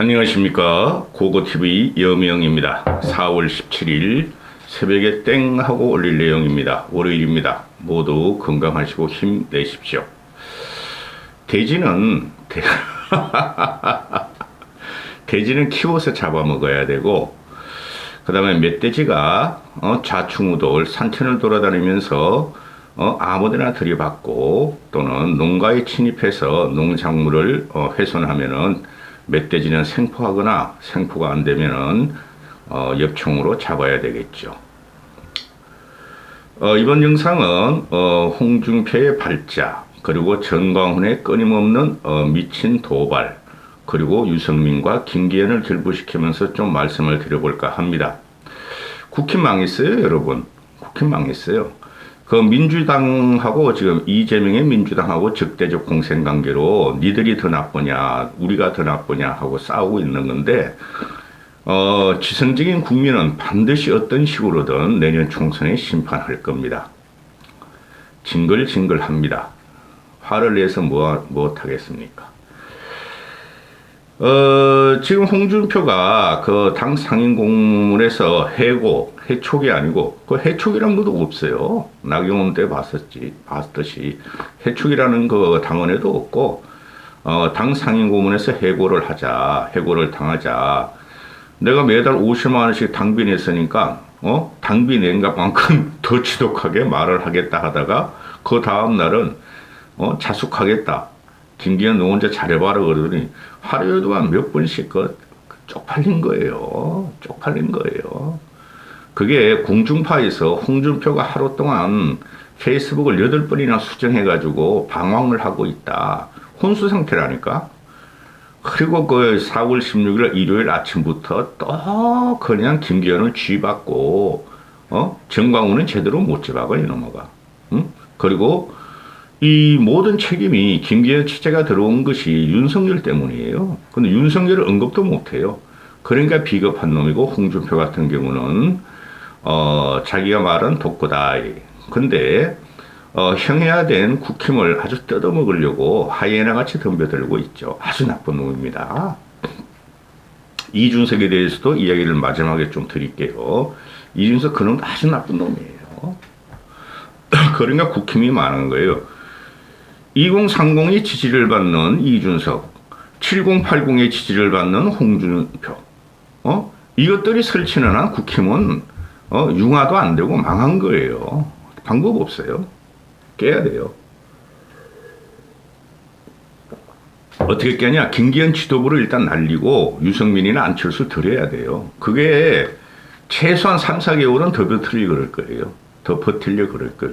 안녕하십니까. 고고TV 여명입니다. 4월 17일 새벽에 땡 하고 올릴 내용입니다. 월요일입니다. 모두 건강하시고 힘내십시오. 돼지는 돼지는 키워서 잡아먹어야 되고, 그 다음에 멧돼지가 좌충우돌 산천을 돌아다니면서 아무데나 들이받고 또는 농가에 침입해서 농작물을 훼손하면은 멧돼지는 생포하거나 생포가 안 되면은 엽총으로 잡아야 되겠죠. 이번 영상은 홍준표의 발작, 그리고 전광훈의 끊임없는 미친 도발, 그리고 유승민과 김기현을 결부시키면서 좀 말씀을 드려볼까 합니다. 국힘 망했어요, 여러분. 국힘 망했어요. 그 민주당하고 지금 이재명의 민주당하고 적대적 공생관계로 니들이 더 나쁘냐 우리가 더 나쁘냐 하고 싸우고 있는 건데, 지성적인 국민은 반드시 어떤 식으로든 내년 총선에 심판할 겁니다. 징글징글합니다. 화를 내서 무엇하겠습니까? 지금 홍준표가 그 당 상임 공문에서 해촉이 아니고, 그 해촉이란 것도 없어요. 나경원 때 봤듯이 해촉이라는 그 당원에도 없고, 당 상임 고문에서 해고를 당하자. 내가 매달 50만 원씩 당비 냈으니까, 당비 낸 것만큼 더 지독하게 말을 하겠다 하다가, 그 다음 날은, 자숙하겠다. 김기현 너 혼자 잘해봐라 그러더니 하루에도 한 몇 번씩 쪽팔린 거예요. 그게 공중파에서 홍준표가 하루 동안 페이스북을 8번이나 수정해가지고 방황을 하고 있다. 혼수 상태라니까. 그리고 그 4월 16일 일요일 아침부터 또 그냥 김기현을 쥐받고, 정광훈은 제대로 못 잡아가, 이놈아가. 응? 그리고 이 모든 책임이 김기현 취재가 들어온 것이 윤석열 때문이에요. 근데 윤석열을 언급도 못해요. 그러니까 비겁한 놈이고, 홍준표 같은 경우는 자기가 말한 독고다. 근데 형해화된 국힘을 아주 뜯어먹으려고 하이에나같이 덤벼들고 있죠. 아주 나쁜 놈입니다. 이준석에 대해서도 이야기를 마지막에 좀 드릴게요. 이준석 그놈도 아주 나쁜 놈이에요. 그러니까 국힘이 많은 거예요. 2030이 지지를 받는 이준석, 7080의 지지를 받는 홍준표. 이것들이 설치는 한 국힘은 융화도 안 되고 망한 거예요. 방법 없어요. 깨야 돼요. 어떻게 깨냐? 김기현 지도부를 일단 날리고 유승민이나 안철수 들여야 돼요. 그게 최소한 3, 4개월은 더 버틸려 그럴 거예요.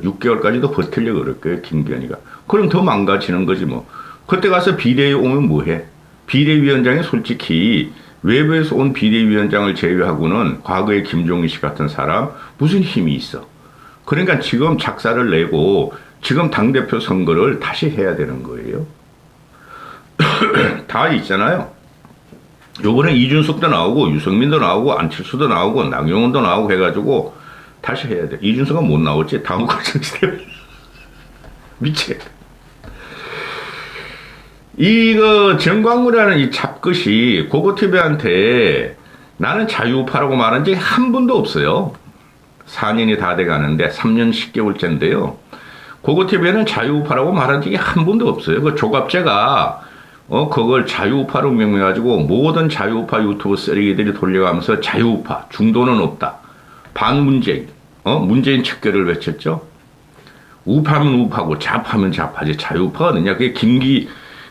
6개월까지도 버틸려 그럴 거예요, 김기현이가. 그럼 더 망가지는 거지 뭐. 그때 가서 비대위 오면 뭐해? 비대위원장이 솔직히 외부에서 온 비대위원장을 제외하고는 과거의 김종인 씨 같은 사람 무슨 힘이 있어? 그러니까 지금 작사를 내고 지금 당대표 선거를 다시 해야 되는 거예요. 다 있잖아요. 요번에 이준석도 나오고 유승민도 나오고 안철수도 나오고 나경원도 나오고 해가지고 다시 해야 돼. 이준석은 못 나올지 다음 과정지 때문에. 미치겠다. 이거 정광훈이라는 이 잡것이 고고TV한테 나는 자유우파라고 말한 적이 한 번도 없어요. 4년이 다 돼가는데 3년 10개월째인데요. 고고TV에는 자유우파라고 말한 적이 한 번도 없어요. 그 조갑제가 그걸 자유우파로 명명해가지고 모든 자유우파 유튜브 쓰레기들이 돌려가면서 자유우파, 중도는 없다. 반문재인, 문재인 척결을 외쳤죠. 우파면 우파고 좌파면 좌파지 자유우파가 어느냐. 그게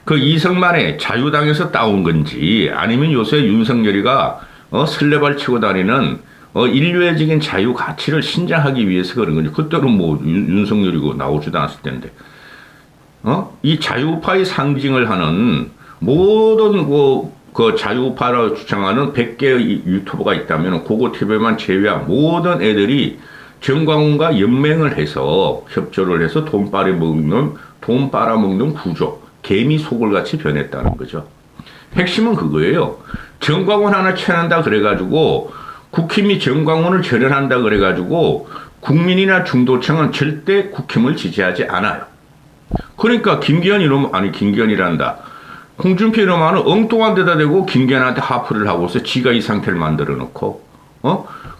그 이승만의 자유당에서 따온 건지, 아니면 요새 윤석열이가 설레발 치고 다니는 인류애적인 자유 가치를 신장하기 위해서 그런 건지. 그때는 뭐 윤석열이고 나오지도 않았을 텐데, 이 자유우파의 상징을 하는 모든 그 자유우파라고 주장하는 100개의 유튜버가 있다면 고고TV만 제외한 모든 애들이 정광훈과 연맹을 해서 협조를 해서 돈 빨아먹는 구조, 개미 속을같이 변했다는 거죠. 핵심은 그거예요. 정광훈 하나 쳐낸다 그래가지고, 국힘이 정광훈을 절연한다 그래가지고 국민이나 중도층은 절대 국힘을 지지하지 않아요. 그러니까 김기현이란다. 홍준표 이놈아는 엉뚱한 데다 대고 김기현한테 하프를 하고서 지가 이 상태를 만들어 놓고,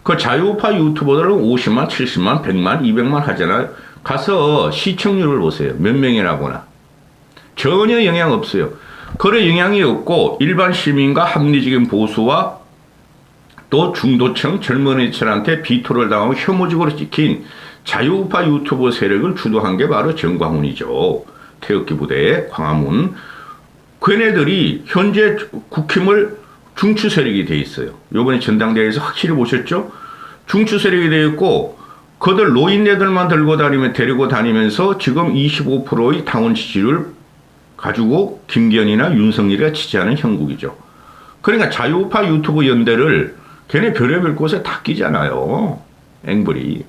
그 자유우파 유튜버들은 50만, 70만, 100만, 200만 하잖아요. 가서 시청률을 보세요. 몇 명이라거나. 전혀 영향 없어요. 그런 영향이 없고 일반 시민과 합리적인 보수와 또 중도층 젊은이들한테 비토를 당하고 혐오적으로 찍힌 자유우파 유튜버 세력을 주도한 게 바로 정광훈이죠. 태극기 부대, 광화문. 걔네들이 현재 국힘을 중추 세력이 돼 있어요. 요번에 전당대회에서 확실히 보셨죠? 중추 세력이 되어 있고 그들 노인네들만 데리고 다니면서 지금 25%의 당원 지지를 가지고 김기현이나 윤석열이가 지지하는 형국이죠. 그러니까 자유우파 유튜브 연대를 걔네 별의별 곳에 다 끼잖아요. 앵벌이.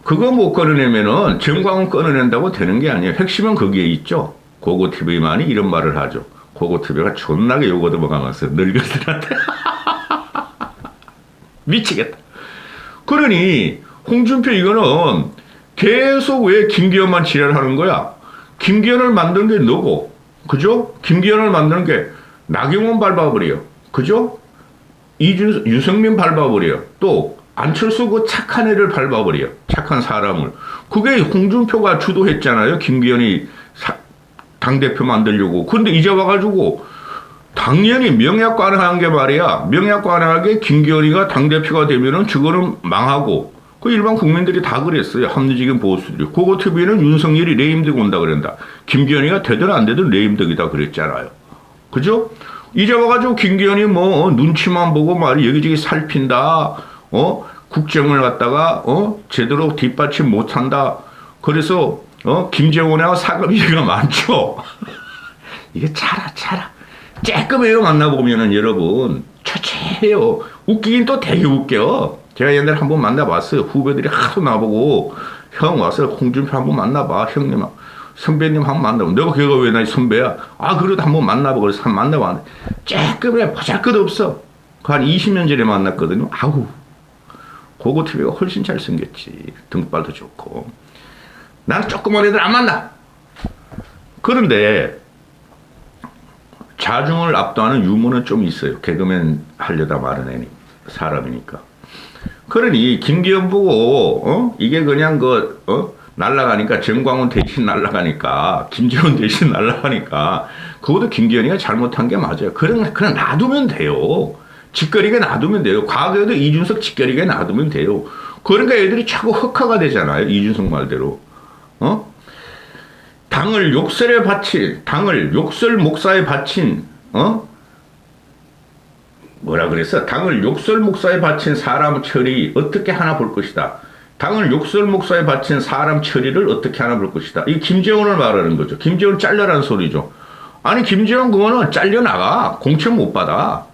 그거 못 끊어내면은 정광훈 끊어낸다고 되는 게 아니에요. 핵심은 거기에 있죠. 고고TV만이 이런 말을 하죠. 고고TV가 존나게 요거 넘어가면서 늙은들한테. 미치겠다. 그러니 홍준표 이거는 계속 왜 김기현만 지랄하는 거야? 김기현을 만든 게 너고, 그죠? 김기현을 만드는 게 나경원 밟아버려. 그죠? 유승민 밟아버려. 또 안철수 그 착한 애를 밟아버려. 착한 사람을. 그게 홍준표가 주도했잖아요. 김기현이 당대표 만들려고. 근데 이제 와가지고 당연히 명약관행한 게 말이야. 명약관행하게 김기현이가 당대표가 되면은 저거는 망하고. 그 일반 국민들이 다 그랬어요. 합리적인 보수들이. 고고TV는 윤석열이 레임덕 온다 그랬다. 김기현이가 되든 안 되든 레임덕이다 그랬잖아요. 그죠? 이제 와가지고 김기현이 뭐 눈치만 보고 말 여기저기 살핀다. 국정을 갖다가 제대로 뒷받침 못한다. 그래서 김정은하고 사급이가 많죠. 이게 차라. 쬐끔해요. 만나보면은 여러분 처체해요. 웃기긴 또 되게 웃겨. 제가 옛날에 한번 만나봤어요. 후배들이 하도 나보고 형 와서 홍준표 한번 만나봐. 형님 선배님 한번 만나봐. 내가 걔가 왜 나 선배야? 아 그래도 한번 만나봐. 그래서 한번 만나봤는데 쬐끔해. 보잘것없어. 한 20년 전에 만났거든요. 아우 고고TV가 훨씬 잘생겼지. 등발도 좋고. 난 조그만 애들 안 만나. 그런데 자중을 압도하는 유머는 좀 있어요. 개그맨 하려다 마른 애니 사람이니까. 그러니 김기현 보고 이게 그냥 날라가니까 정광훈 대신 날라가니까 김재원 대신 날라가니까 그것도 김기현이가 잘못한 게 맞아요. 그냥 놔두면 돼요. 짓거리게 놔두면 돼요. 과거에도 이준석 짓거리게 놔두면 돼요. 그러니까 애들이 자꾸 흑화가 되잖아요. 이준석 말대로. 당을 욕설 목사에 바친, 뭐라 그랬어? 당을 욕설 목사에 바친 사람 처리 어떻게 하나 볼 것이다. 당을 욕설 목사에 바친 사람 처리를 어떻게 하나 볼 것이다. 이 김재원을 말하는 거죠. 김재원 잘려라는 소리죠. 아니, 김재원 그거는 잘려나가. 공천 못 받아.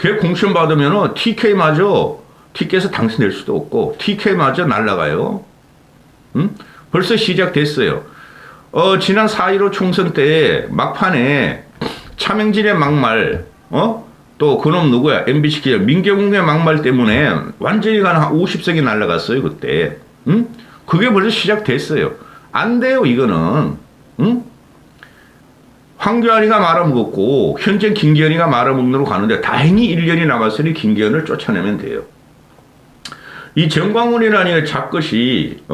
걔 공천 받으면은 TK마저, TK에서 당선될 수도 없고, TK마저 날라가요. 벌써 시작됐어요. 지난 4.15 총선 때 막판에 차명진의 막말, 또 그놈 누구야? MBC 기자 민경욱의 막말 때문에 완전히 한 50석이 날라갔어요, 그때. 그게 벌써 시작됐어요. 안 돼요, 이거는. 황교안이가 말아먹었고, 현재 김기현이가 말아먹는 로 가는데, 다행히 1년이 남았으니 김기현을 쫓아내면 돼요. 이 정광훈이라는 잡것이,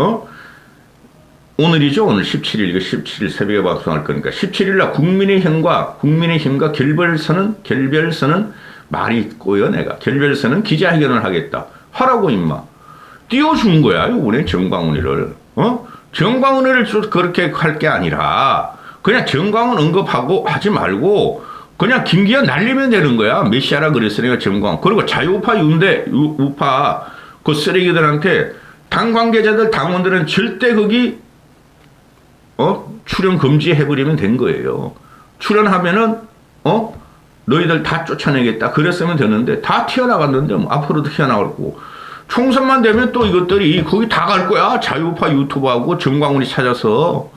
오늘이죠. 오늘 17일. 이거 17일 새벽에 방송할 거니까. 17일날 국민의힘과 결별선은 말이 있고요, 내가. 결별선은 기자회견을 하겠다. 하라고, 임마. 띄워준 거야, 이번에 정광훈이를. 정광훈이를 그렇게 할 게 아니라, 그냥 정광훈 언급하고 하지 말고, 그냥 김기현 날리면 되는 거야. 메시아라 그랬으니까 정광훈. 그리고 자유우파 우파, 그 쓰레기들한테 당 관계자들, 당원들은 절대 거기 출연 금지해버리면 된 거예요. 출연하면은, 너희들 다 쫓아내겠다. 그랬으면 되는데, 다 튀어나갔는데, 뭐, 앞으로도 튀어나갈 거고. 총선만 되면 또 이것들이 거기 다 갈 거야. 자유우파 유튜브하고 정광훈이 찾아서.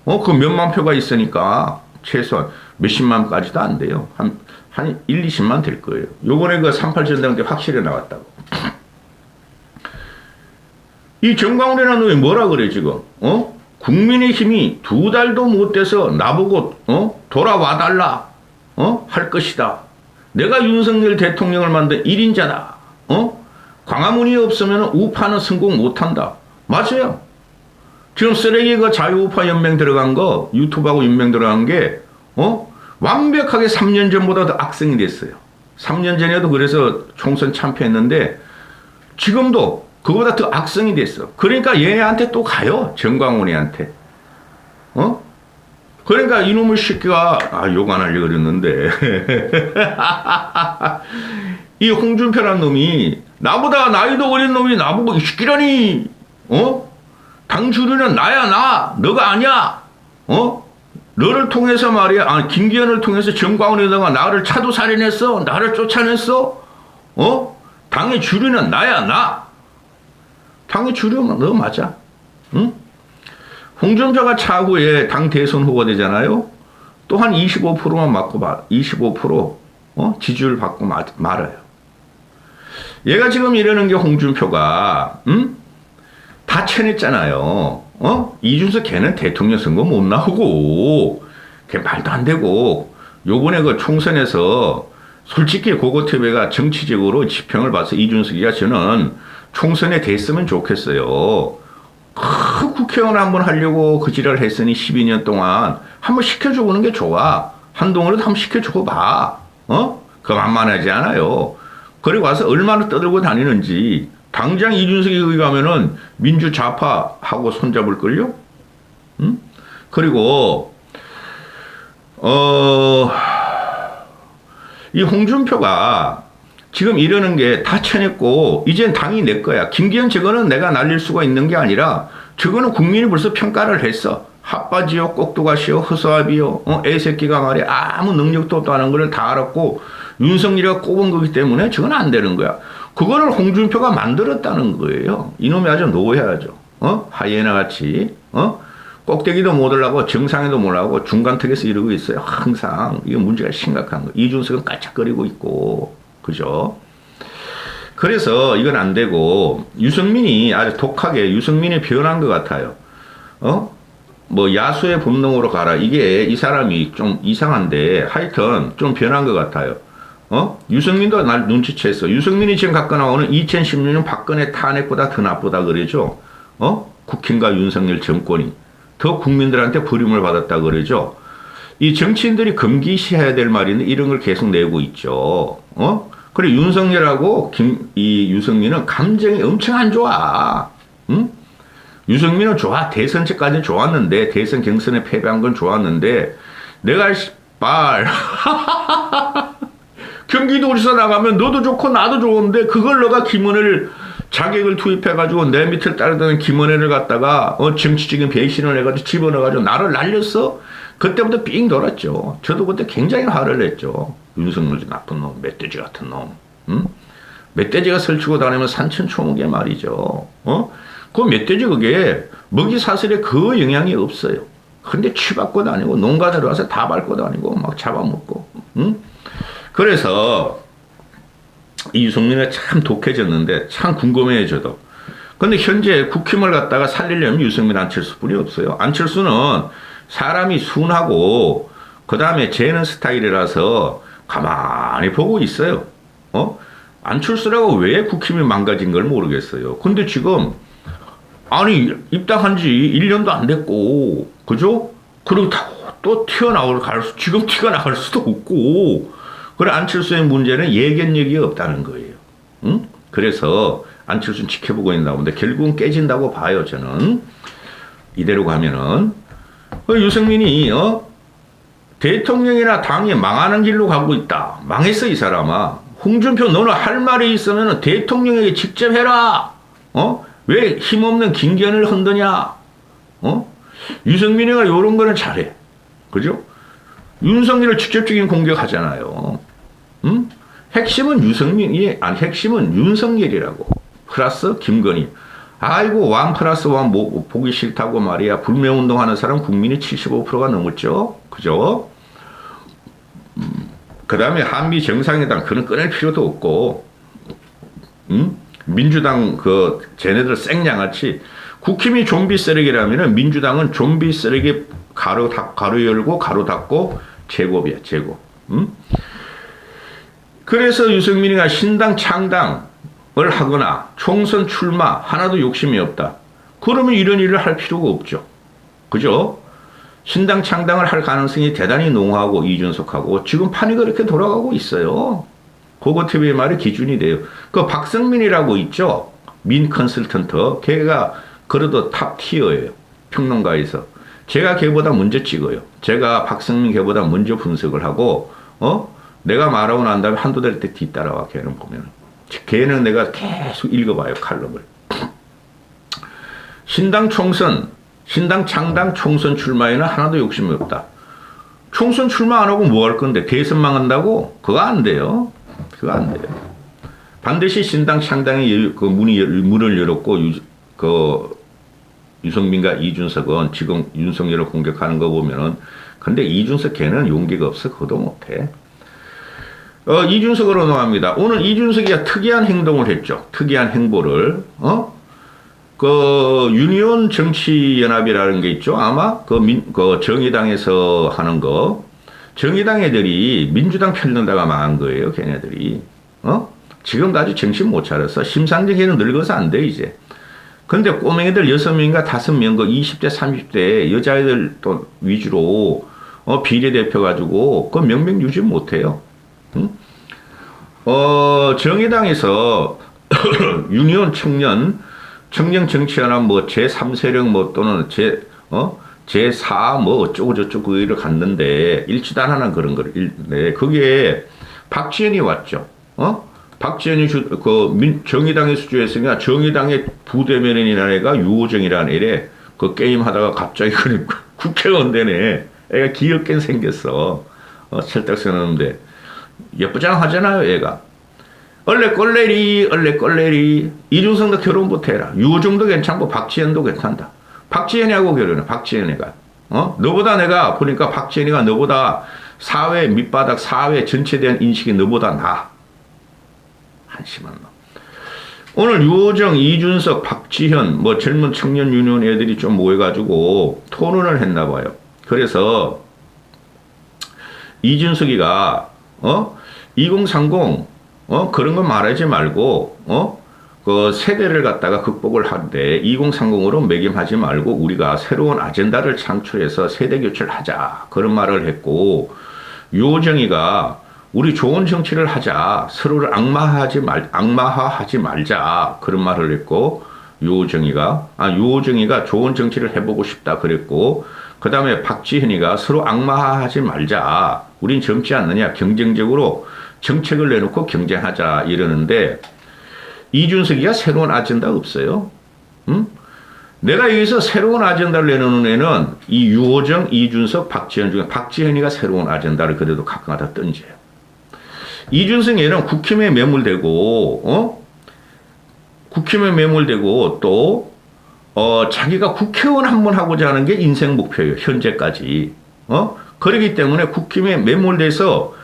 그 몇만 표가 있으니까, 최소한 몇십만까지도 안 돼요. 한 1, 20만 될 거예요. 요번에 그 38 전당대 확실히 나왔다고. 이 정광훈이라는 놈이 뭐라 그래, 지금? 국민의힘이 2달도 못 돼서 나보고 돌아와 달라 할 것이다. 내가 윤석열 대통령을 만든 1인자다. 광화문이 없으면 우파는 성공 못한다. 맞아요. 지금 쓰레기 그 자유우파 연맹 들어간 거, 유튜브하고 연맹 들어간 게 완벽하게 3년 전보다 더 악성이 됐어요. 3년 전에도 그래서 총선 참패했는데 지금도 그보다 더 악성이 됐어. 그러니까 얘네한테 또 가요. 정광훈이한테. 그러니까 이놈의 새끼가 욕 안 하려고 그랬는데 이 홍준표란 놈이 나보다 나이도 어린 놈이 나보고 이 새끼라니 당 주류는 나야 나 너가 아니야 너를 통해서 말이야 김기현을 통해서 정광훈에다가 나를 차도 살인했어 나를 쫓아냈어 당의 주류는 나야 나 당의 주류는 너 맞아 응? 홍준표가 차후에 당 대선 후보가 되잖아요. 또 한 25%만 맞고 25% 지지율 받고 말아요. 얘가 지금 이러는 게 홍준표가 다 쳐냈잖아요. 이준석 걔는 대통령 선거 못 나오고 걔 말도 안 되고 요번에 그 총선에서 솔직히 고고TV가 정치적으로 지평을 봐서 이준석이가 저는 총선에 됐으면 좋겠어요. 국회의원 한번 하려고 그 지랄 했으니 12년 동안 한번 시켜주고는 게 좋아. 한동훈에도 한번 시켜주고 봐. 그거 만만하지 않아요. 그리고 와서 얼마나 떠들고 다니는지. 당장 이준석이 거기 가면은 민주 좌파하고 손잡을걸요? 그리고, 이 홍준표가 지금 이러는 게 다 쳐냈고 이젠 당이 내 거야. 김기현 저거는 내가 날릴 수가 있는 게 아니라 저거는 국민이 벌써 평가를 했어. 핫바지요, 꼭두가시요, 허수아비요, 애새끼가 말이야 아무 능력도 없다는 걸 다 알았고 윤석열이가 꼽은 거기 때문에 저건 안 되는 거야. 그거를 홍준표가 만들었다는 거예요. 이놈이 아주 노해하죠. 하이에나 같이 꼭대기도 못 올라가고 정상에도 못 올라가고 중간턱에서 이러고 있어요. 항상 이거 문제가 심각한 거. 이준석은 깔짝거리고 있고 그죠? 그래서 이건 안 되고 유승민이 아주 독하게 유승민이 변한 것 같아요. 뭐 야수의 본능으로 가라. 이게 이 사람이 좀 이상한데 하여튼 좀 변한 것 같아요. 유승민도 날 눈치챘어. 유승민이 지금 갖고 나오는 2016년 박근혜 탄핵보다 더 나쁘다 그러죠. 국힘과 윤석열 정권이 더 국민들한테 버림을 받았다 그러죠. 이 정치인들이 금기시해야 될 말인데 이런 걸 계속 내고 있죠. 그래 윤석열하고 이 유승민은 감정이 엄청 안 좋아. 유승민은 좋아. 대선체까지는 좋았는데 대선 경선에 패배한 건 좋았는데 내가 경기도지사 나가면 너도 좋고 나도 좋은데 그걸 너가 김은혜를 자객을 투입해가지고 내 밑을 따르던 김은혜를 갖다가 정치적인 배신을 해가지고 집어넣어가지고 나를 날렸어. 그때부터 삥 돌았죠. 저도 그때 굉장히 화를 냈죠. 윤석열 나쁜 놈, 멧돼지 같은 놈. 멧돼지가 설치고 다니면 산천초목에 말이죠. 그 멧돼지 그게 먹이 사슬에 그 영향이 없어요. 근데 치받고 다니고 농가 들어와서 다 밟고 다니고 막 잡아먹고. 그래서 이 유승민은 참 독해졌는데 참 궁금해져도. 근데 현재 국힘을 갖다가 살리려면 유승민 안철수뿐이 없어요. 안철수는 사람이 순하고 그 다음에 재는 스타일이라서 가만히 보고 있어요. 안철수라고 왜 국힘이 망가진 걸 모르겠어요. 근데 지금 아니 입당한 지 1년도 안 됐고 그죠? 그리고 또 지금 튀어나갈 수도 없고 그래 안철수의 문제는 예견력이 없다는 거예요. 그래서 안철수는 지켜보고 있나 본데 결국은 깨진다고 봐요. 저는 이대로 가면은 유승민이 대통령이나 당이 망하는 길로 가고 있다. 망했어 이 사람아. 홍준표 너는 할 말이 있으면 대통령에게 직접 해라. 왜 힘없는 김기현을 흔드냐. 유승민이가 이런 거는 잘해. 그죠? 윤석열을 직접적인 공격하잖아요. 핵심은 핵심은 윤석열이라고. 플러스 김건희. 아이고 왕 플러스 왕 보기 싫다고 말이야. 불매운동하는 사람 국민이 75%가 넘었죠. 그죠? 그 다음에 한미 정상회담 그는 끊을 필요도 없고 민주당 쟤네들 생양아치 국힘이 좀비 쓰레기라면은 민주당은 좀비 쓰레기 가로 열고 가로 닫고 제곱이야, 제곱. 그래서 유승민이가 신당 창당을 하거나 총선 출마 하나도 욕심이 없다. 그러면 이런 일을 할 필요가 없죠. 그죠? 신당 창당을 할 가능성이 대단히 농후하고 이준석하고 지금 판이 그렇게 돌아가고 있어요. 고고TV의 말이 기준이 돼요. 그 박성민이라고 있죠? 민 컨설턴트. 걔가 그래도 탑 티어예요. 평론가에서. 제가 걔보다 먼저 찍어요. 제가 박성민 걔보다 먼저 분석을 하고, 내가 말하고 난 다음에 한두 달 때 뒤따라와, 걔는 보면. 걔는 내가 계속 읽어봐요, 칼럼을. 신당 총선, 신당 창당 총선 출마에는 하나도 욕심이 없다. 총선 출마 안 하고 뭐 할 건데? 대선만 한다고? 그거 안 돼요. 그거 안 돼요. 반드시 신당 창당의 그 문을 열었고, 유승민과 이준석은 지금 윤석열을 공격하는 거 보면은, 근데 이준석 걔는 용기가 없어. 그것도 못해. 이준석으로 넘어갑니다. 오늘 이준석이 특이한 행동을 했죠. 특이한 행보를, 유니온 정치연합이라는 게 있죠. 아마 그 정의당에서 하는 거. 정의당 애들이 민주당 편들다가 망한 거예요. 걔네들이. 지금까지 정신 못 차렸어. 심상정에는 늙어서 안 돼, 이제. 근데 꼬맹이들 6명인가 5명, 그 20대, 30대 여자애들 또 위주로, 비례대표 가지고, 그 명명 유지 못 해요. 정의당에서 유니온 청년 정치연합 뭐 제3세력 뭐 또는 제4 뭐 어쩌고저쩌고 그 일을 갔는데 일치도 안 하는 그런 거를. 네, 거기에 박지현이 왔죠. 박지현이 정의당의 수주했으니까 정의당의 부대변인이라는 애가 유호정이라는 애래. 그 게임 하다가 갑자기 국회의원 되네. 애가 귀엽게 생겼어. 철딱서는데 예쁘장하잖아요, 애가. 얼레 꼴레리. 이준석도 결혼 못해라. 유호정도 괜찮고 박지현도 괜찮다. 박지현이하고 결혼해. 박지현이가. 너보다 내가 보니까 박지현이가 너보다 사회 밑바닥 사회 전체에 대한 인식이 너보다 나아. 한심한 놈. 오늘 유호정, 이준석, 박지현 뭐 젊은 청년 유니온 애들이 좀 모여가지고 토론을 했나 봐요. 그래서 이준석이가 2030 그런 거 말하지 말고 그 세대를 갖다가 극복을 하는데 2030으로 매김하지 말고 우리가 새로운 아젠다를 창출해서 세대 교체를 하자. 그런 말을 했고, 유호정이가 우리 좋은 정치를 하자. 서로를 악마화하지 말자. 그런 말을 했고, 유호정이가 좋은 정치를 해보고 싶다. 그랬고, 그 다음에 박지현이가 서로 악마화하지 말자. 우린 젊지 않느냐. 경쟁적으로 정책을 내놓고 경쟁하자. 이러는데, 이준석이가 새로운 아젠다 없어요. 내가 여기서 새로운 아젠다를 내놓는 애는 이 유호정, 이준석, 박지현 중에 박지현이가 새로운 아젠다를 그래도 가끔가다 던져요. 이준석 얘는 국힘에 매몰되고, 또, 자기가 국회의원 한 번 하고자 하는 게 인생 목표예요. 현재까지. 그렇기 때문에 국힘에 매몰돼서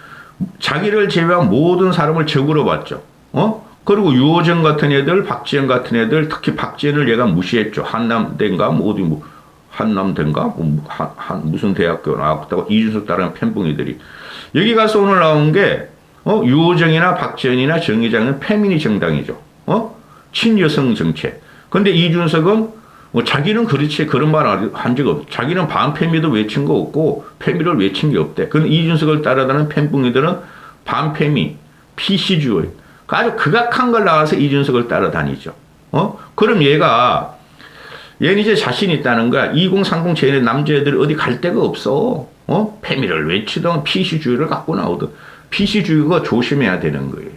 자기를 제외한 모든 사람을 적으로 봤죠. 그리고 유호정 같은 애들, 박지현 같은 애들, 특히 박지현을 얘가 무시했죠. 한남대인가, 한남대인가, 무슨 대학교 나왔다고 이준석 따르는 팬붕이들이. 여기 가서 오늘 나온 게, 유호정이나 박지현이나 정의당은 페미니 정당이죠. 친여성 정책. 근데 이준석은 자기는 그렇지, 그런 말 한 적 없고, 자기는 반페미도 외친 거 없고, 페미를 외친 게 없대. 근데 이준석을 따라다니는 팬붕이들은 반페미, PC주의, 아주 극악한 걸 나와서 이준석을 따라다니죠. 그럼 얘는 이제 자신 있다는 거야. 2030 쟤네 남자애들 어디 갈 데가 없어. 페미를 외치던 PC주의를 갖고 나오던. PC주의가 조심해야 되는 거예요.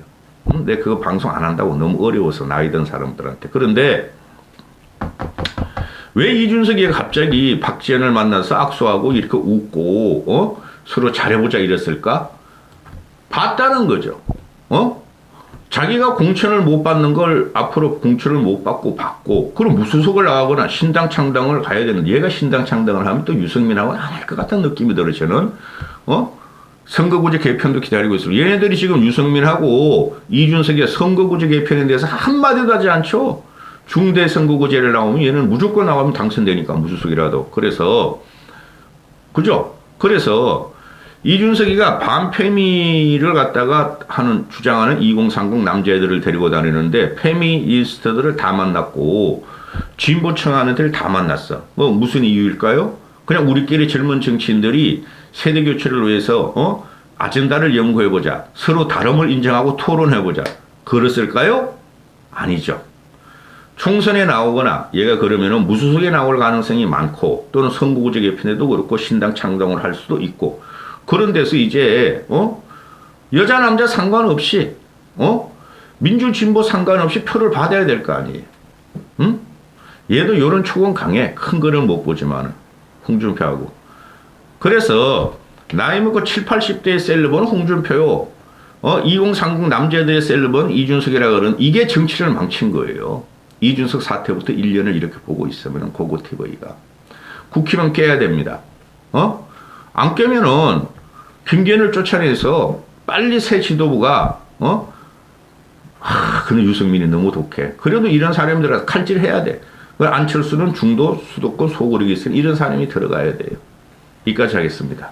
내가 그거 방송 안 한다고 너무 어려워서 나이 든 사람들한테. 그런데 왜 이준석이 갑자기 박지현을 만나서 악수하고 이렇게 웃고 서로 잘해보자 이랬을까? 봤다는 거죠. 자기가 공천을 못 받는 걸 앞으로 공천을 못 받고 그럼 무소속을 나가거나 신당 창당을 가야 되는데 얘가 신당 창당을 하면 또 유승민하고는 안 할 것 같은 느낌이 들어. 저는 선거구제 개편도 기다리고 있어요. 얘네들이 지금 유승민하고 이준석이 선거구제 개편에 대해서 한마디도 하지 않죠. 중대 선거구제를 나오면 얘는 무조건 나가면 당선되니까 무소속이라도. 그래서 그죠? 그래서 이준석이가 반페미를 갖다가 주장하는 2030 남자애들을 데리고 다니는데 페미니스트들을 다 만났고 진보 청년들을 다 만났어. 뭐 무슨 이유일까요? 그냥 우리끼리 젊은 정치인들이 세대 교체를 위해서 아젠다를 연구해보자. 서로 다름을 인정하고 토론해보자. 그랬을까요? 아니죠. 총선에 나오거나 얘가 그러면은 무소속에 나올 가능성이 많고 또는 선거구제 개편에도 그렇고 신당 창당을 할 수도 있고 그런 데서 이제 여자 남자 상관없이 민주 진보 상관없이 표를 받아야 될 거 아니에요. 응? 얘도 이런 촉은 강해. 큰 거는 못 보지만 홍준표하고. 그래서 나이 먹고 7, 80대의 셀럽은 홍준표요. 2030 남자들의 셀럽은 이준석이라 그러는 이게 정치를 망친 거예요. 이준석 사태부터 1년을 이렇게 보고 있으면 고고티브이가 국힘은 깨야 됩니다. 안 깨면은 김기현을 쫓아내서 빨리 새 지도부가 근데 유승민이 너무 독해. 그래도 이런 사람들은 칼질해야 돼. 안철수는 중도 수도권 소고르기 있으니 이런 사람이 들어가야 돼요. 여기까지 하겠습니다.